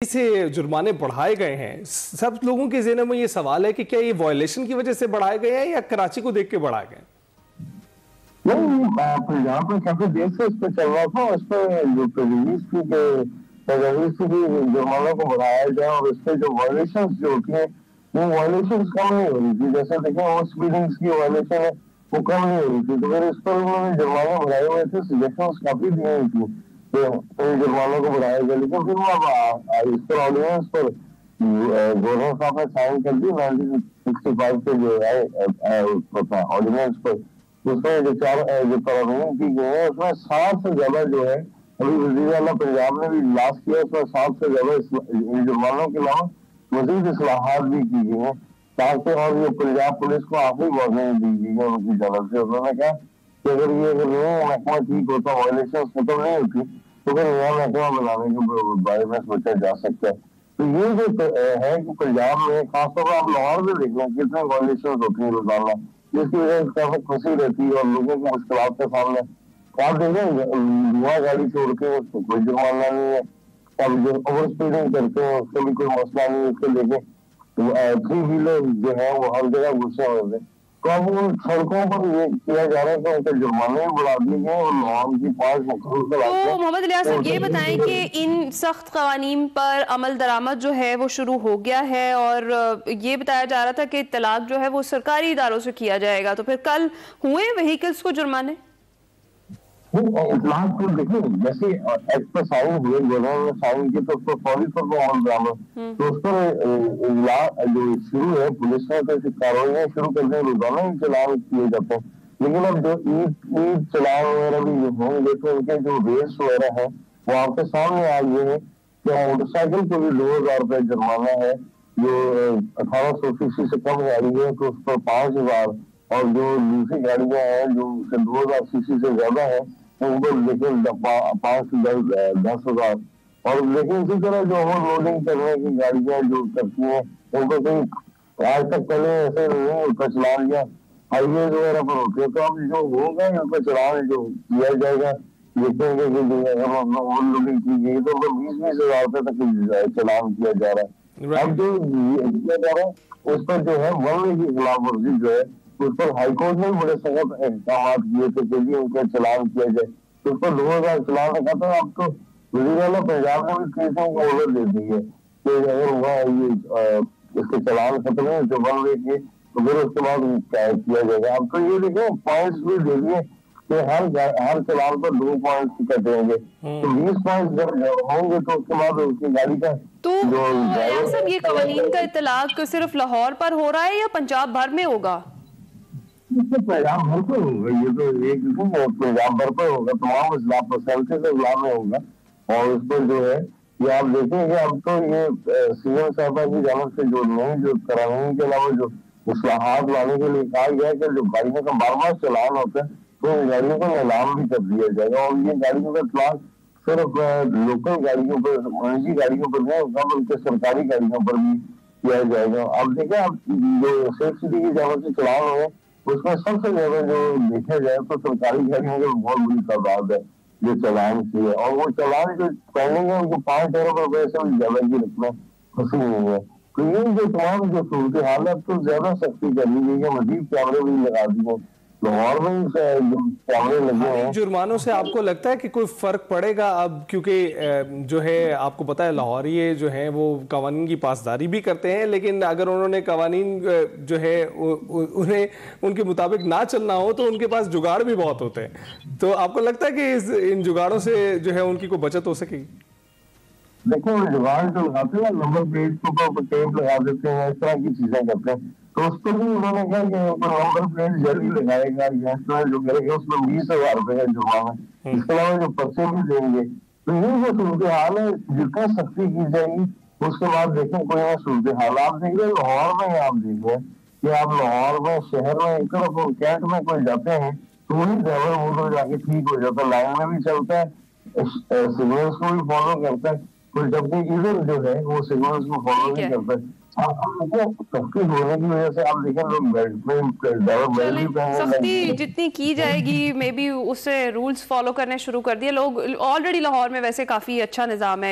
سے جرمانے بڑھائے گئے ہیں، سب لوگوں کے ذہن میں یہ سوال ہے کہ کیا یہ وائلیشن کی وجہ سے بڑھائے گئے ہیں یا کراچی کو دیکھ کے بڑھائے گئے ہیں؟ نہیں، یہاں پر کافی دیر سے اس پہ چل رہا تھا، اس پہ جو تجویز تھی کہ تجویز تھی کہ جرمانوں کو بڑھایا جائے اور اس پہ جو وائلیشنز جو ہوتی ہیں وہ وائلیشنز کم نہیں ہو رہی تھی. جیسے دیکھیں ہاؤس بیلنگز کی وائلیشن ہے وہ کم نہیں ہو رہی تھی، تو پھر اس پر انہوں نے جرمانے بڑھائے ہوئے تھے. سجیشنز کافی دی ہوئی تھی کہ ان جرمانوں کو بڑھایا جائے، لیکن پھر وہ اس پر آرڈیننس پر گورنر صاحب نے سائن کر دی 1965 کے جو ہے آرڈیننس پر. اس میں جو ترمیم کی گئی ہے اس میں 60 سے زیادہ جو ہے ابھی وزیر اعلیٰ پنجاب نے بھی اجلاس کیا، اس میں 60 سے زیادہ ان جرمانوں کے علاوہ مزید اصلاحات بھی کی گئی ہیں تاکہ، اور یہ پنجاب پولیس کو آخری وارننگ دی گئی ہے ان کی جانب سے. انہوں نے کہا کہ اگر نیا محکمہ ٹھیک ہوتا، وائلیشن ختم نہیں ہوتی تو پھر نیا محکمہ بنانے کے بارے میں سوچا جا سکتا ہے. تو یہ جو ہے کہ پنجاب میں خاص طور پر آپ لاہور میں دیکھ لیں کتنے وائلیشن ہوتی ہیں روزانہ، جس کی وجہ سے کافی خوشی رہتی ہے اور لوگوں کو مشکلات کا سامنا. آپ دیکھیں دھواں گاڑی چھوڑ کے اس کو کوئی جرمانہ نہیں ہے، اب جو اوور اسپیڈنگ کرتے ہیں اس کا بھی کوئی مسئلہ نہیں ہے. اس کو لے کے 3 ویلر جو ہے وہ ہر جگہ گھسے ہوئے تھے. تو اب ان سڑکوں پر یہ کیا جا رہا ہے کہ ان کے جرمانے بڑھا دیے گئے اور عوام کی 5 مخصوص تو محمد الیاس صاحب یہ بتائیں کہ ان سخت قوانین پر عمل درآمد جو ہے وہ شروع ہو گیا ہے، اور یہ بتایا جا رہا تھا کہ اطلاق جو ہے وہ سرکاری اداروں سے کیا جائے گا، تو پھر کل ہوئے وہیکلز کو جرمانے؟ اطلاق کو دیکھیں جیسے ایکٹ پر سائن ہوئے، گورنر نے سائن کی تو اس پر فوری طور پر عمل درآمد، تو اس پر جو شروع ہے پولیس نے تو کارروائیاں شروع کر دیں، روزانہ ہی چلان کیے جاتے ہیں. لیکن اب جو عید چلان وغیرہ بھی ہوں گے تو ان کے جو ریس وغیرہ ہے وہ آپ کے سامنے آ گئے ہیں کہ موٹر سائیکل کو بھی 2000 روپے جرمانہ ہے. جو 1800 cc سے کم گاڑی ہے تو اس پر 5000، اور جو دوسری گاڑیاں ہیں جو 2000 cc سے زیادہ ہے ان کو لیکن 5 سے 10,000. اور لیکن اسی طرح جو اوور لوڈنگ کرنے کی گاڑیاں جو کرتی ہیں ان کو کوئی آج تک پہلے ایسے نہیں ہوتا چلان کیا ہائی ویز وغیرہ پر ہوتے ہیں. تو اب جو ہوگا ان کا چلان جو کیا جائے گا دیکھیں گے کہ اوور لوڈنگ کی گئی تو 20,000 روپے تک چلان کیا جا رہا ہے. اب جو کیا جا رہا ہے اس پر جو ہے ون وے کی خلاف ورزی جو ہے اس پر ہائی کورٹ نے بڑے سخت احکامات کیے تھے کہ ان کا چلان کیا جائے، تو اس پر 2000 چلان رکھا تھا. اب تو وزیر اعلیٰ پنجاب نے بھی کیسوں کو آرڈر دے دی ہے کہ اگر یہ اس کے چلان ختم ہے جو ون وے کے تو پھر اس کے بعد کیا جائے گا. اب تو یہ دیکھیں پوائنٹس بھی دے دیے کہ ہر چلان پر 2 پوائنٹس کٹیں گے، تو 20 پوائنٹس جب ہوں گے تو اس کے بعد اس کی گاڑی کا تو صاحب یہ قوانین کا اطلاق صرف لاہور پر ہو رہا ہے یا پنجاب بھر میں ہوگا؟ پنجاب بھر پہ ہوگا، یہ تو ایک پنجاب بھر پہ ہوگا، تمام اضلاع پر سینٹرل اضلاع میں ہوگا. اور اس پر جو ہے یہ آپ دیکھیں کہ اب تو یہ سی ایم صاحبہ کی جانب سے جو نئی جو قوانین کے علاوہ جو اصلاحات لانے کے لیے کہا گیا ہے کہ جو گاڑیوں کا بار بار چلان ہوتا ہے تو ان گاڑیوں کا نیلام بھی کر دیا جائے گا. اور یہ گاڑیوں کا چلان صرف لوکل گاڑیوں پر، نجی گاڑیوں پر نہیں ہوگا بلکہ سرکاری گاڑیوں پر بھی کیا جائے گا. اب دیکھیں اب جو سیف سٹی کی جانب سے چلان ہوئے اس میں سب سے زیادہ جو دیکھا جائے تو سرکاری گاڑیوں کی بہت بڑی تعداد ہے جو چلان کی ہے، اور وہ چلان جو پینڈنگ ہے ان کو 5 ارب روپے سے زیادہ کی رقمیں پھنسی ہوئی ہیں. تو یہ جو تمام جو صورتحال ہے اب تو زیادہ سختی کر لی گئی ہے، مزید کیمرے بھی لگا دیے ہیں لاہور میں کیمرے لگے ہیں. جرمانوں سے آپ کو لگتا ہے کہ کوئی فرق پڑے گا اب؟ کیونکہ جو ہے آپ کو پتا ہے لاہوری جو ہیں وہ قوانین کی پاسداری بھی کرتے ہیں، لیکن اگر انہوں نے قوانین جو ہے انہیں ان کے مطابق نہ چلنا ہو تو ان کے پاس جگاڑ بھی بہت ہوتے ہیں. تو آپ کو لگتا ہے کہ ان جگاڑوں سے جو ہے ان کی کوئی بچت ہو سکے گی؟ دیکھیں وہ جگاڑ جو لگاتے ہیں نمبر پلیٹ کے اوپر ٹیپ لگا دیتے ہیں، اس طرح کی چیزیں کرتے ہیں. تو اس پر بھی انہوں نے کہا کہ نمبر پلیٹ جلدی لگائے گا یا اس طرح جو کرے گا اس میں 20,000 روپے کا جرمانہ ہے، اس کے علاوہ جو پرچے بھی دیں گے. تو یہ جو صورتحال ہے جتنا سختی کی جائے گی اس کے بعد دیکھیں کوئی نہ صورتحال. آپ دیکھ رہے لاہور میں آپ دیکھ رہے کہ آپ لاہور میں شہر میں ایک طرف کینٹ میں کوئی جاتے ہیں تو وہی ڈرائیور موٹر جا کے ٹھیک ہو جاتا ہے، لائن میں بھی چلتا ہے، سگنلس کو بھی فالو کرتا ہے. جبکہ ادھر جو ہے وہ سگنلس کو فالو نہیں کرتا ہے. سختی ہونے کی وجہ سے آپ دیکھیں لوگ سختی جتنی کی جائے گی مے بی اس سے رولز فالو کرنے شروع کر دیے لوگ. آلریڈی لاہور میں ویسے کافی اچھا نظام ہے.